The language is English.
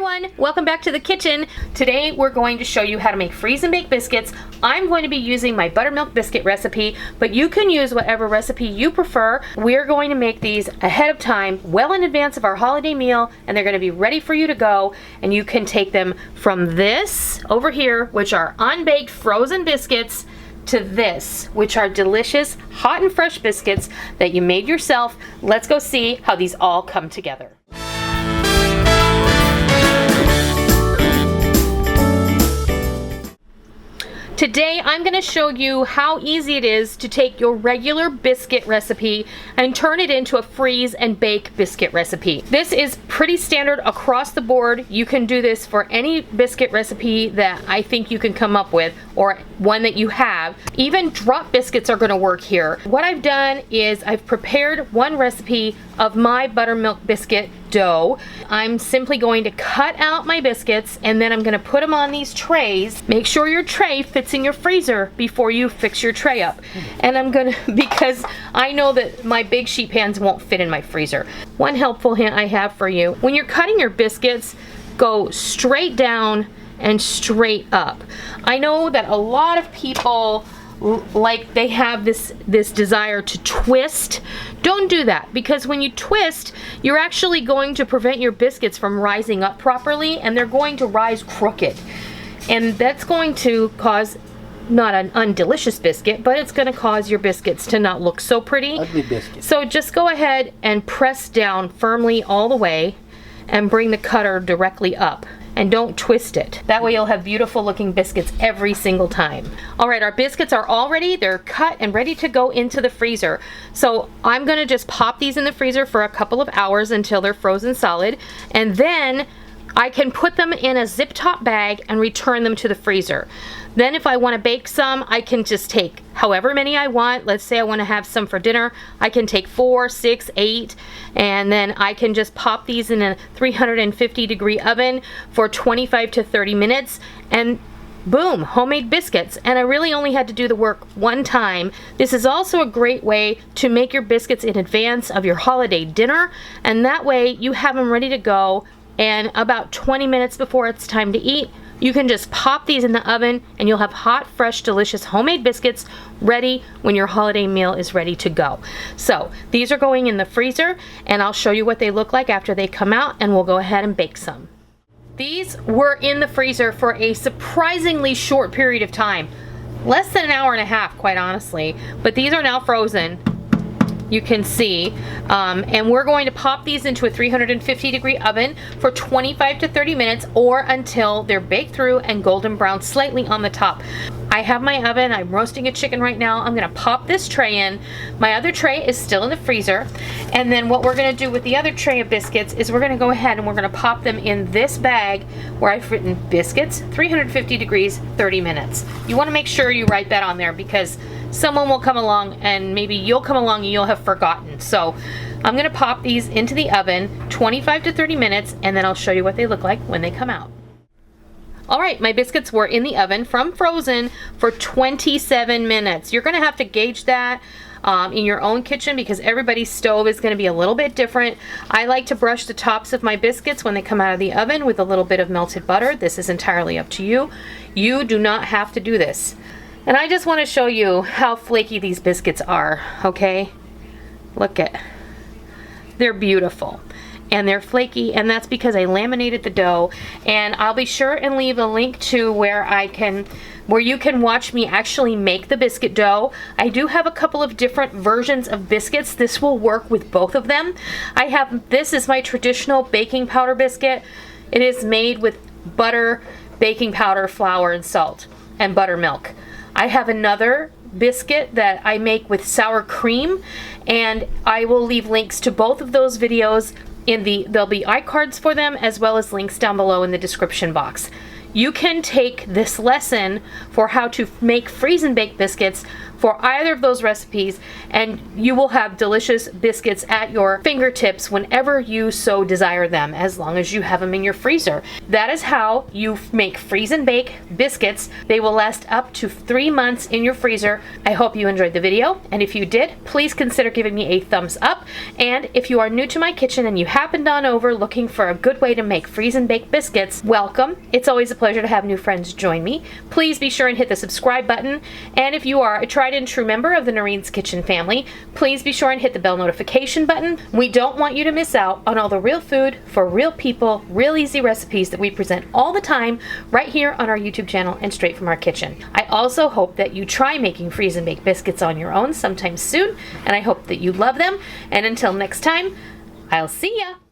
everyone, welcome back to the kitchen. Today we're going to show you how to make freeze and bake biscuits. I'm going to be using my buttermilk biscuit recipe, but you can use whatever recipe you prefer. We're going to make these ahead of time, well in advance of our holiday meal, and they're going to be ready for you to go, and you can take them from this over here, which are unbaked frozen biscuits, to this, which are delicious hot and fresh biscuits that you made yourself. Let's go see how these all come together. Today I'm going to show you how easy it is to take your regular biscuit recipe and turn it into a freeze and bake biscuit recipe. This is pretty standard across the board. You can do this for any biscuit recipe that I think you can come up with, or one that you have. Even drop biscuits are going to work here. What I've done is I've prepared one recipe of my buttermilk biscuit dough. I'm simply going to cut out my biscuits and then I'm going to put them on these trays. Make sure your tray fits in your freezer before you fix your tray up. And I'm going to, because I know that my big sheet pans won't fit in my freezer. One helpful hint I have for you: when you're cutting your biscuits, go straight down and straight up. I know that a lot of people they have this desire to twist. Don't do that, because when you twist, you're actually going to prevent your biscuits from rising up properly, and they're going to rise crooked, and that's going to cause not an undelicious biscuit, but it's going to cause your biscuits to not look so pretty. Ugly biscuit. So just go ahead and press down firmly all the way and bring the cutter directly up. And don't twist it. That way you'll have beautiful looking biscuits every single time. All right, our biscuits are all ready. They're cut and ready to go into the freezer. So I'm gonna just pop these in the freezer for a couple of hours until they're frozen solid. And then I can put them in a zip top bag and return them to the freezer. Then if I want to bake some, I can just take however many I want. Let's say I want to have some for dinner. I can take 4, 6, 8, and then I can just pop these in a 350-degree oven for 25 to 30 minutes, and boom, homemade biscuits. And I really only had to do the work one time. This is also a great way to make your biscuits in advance of your holiday dinner, and that way you have them ready to go, and about 20 minutes before it's time to eat, you can just pop these in the oven and you'll have hot, fresh, delicious homemade biscuits ready when your holiday meal is ready to go. So these are going in the freezer, and I'll show you what they look like after they come out, and we'll go ahead and bake some. These were in the freezer for a surprisingly short period of time. Less than an hour and a half, quite honestly. But these are now frozen. You can see, and we're going to pop these into a 350-degree oven for 25 to 30 minutes, or until they're baked through and golden brown slightly on the top. I have my oven. I'm roasting a chicken right now. I'm gonna pop this tray in. My other tray is still in the freezer, and then what we're gonna do with the other tray of biscuits is we're gonna go ahead and we're gonna pop them in this bag where I've written biscuits, 350 degrees, 30 minutes. You wanna make sure you write that on there, because someone will come along, and maybe you'll come along and you'll have forgotten. So I'm gonna pop these into the oven 25 to 30 minutes, and then I'll show you what they look like when they come out. All right, my biscuits were in the oven from frozen for 27 minutes. You're gonna have to gauge that in your own kitchen, because everybody's stove is going to be a little bit different. I like to brush the tops of my biscuits when they come out of the oven with a little bit of melted butter. This is entirely up to you. You do not have to do this. And I just want to show you how flaky these biscuits are, okay? Look at, they're beautiful. And they're flaky, and that's because I laminated the dough. And I'll be sure and leave a link to where you can watch me actually make the biscuit dough. I do have a couple of different versions of biscuits. This will work with both of them. This is my traditional baking powder biscuit. It is made with butter, baking powder, flour, and salt, and buttermilk. I have another biscuit that I make with sour cream, and I will leave links to both of those videos. There'll be iCards for them, as well as links down below in the description box. You can take this lesson for how to make freeze and bake biscuits for either of those recipes, and you will have delicious biscuits at your fingertips whenever you so desire them, as long as you have them in your freezer. That is how you make freeze and bake biscuits. They will last up to 3 months in your freezer. I hope you enjoyed the video, and if you did, please consider giving me a thumbs up. And if you are new to my kitchen and you happened on over looking for a good way to make freeze and bake biscuits, welcome. It's always a pleasure to have new friends join me. Please be sure and hit the subscribe button, and if you are a tried and true member of the Noreen's Kitchen family, please be sure and hit the bell notification button. We don't want you to miss out on all the real food for real people, real easy recipes that we present all the time right here on our YouTube channel and straight from our kitchen. I also hope that you try making freeze and bake biscuits on your own sometime soon, and I hope that you love them. And until next time, I'll see ya!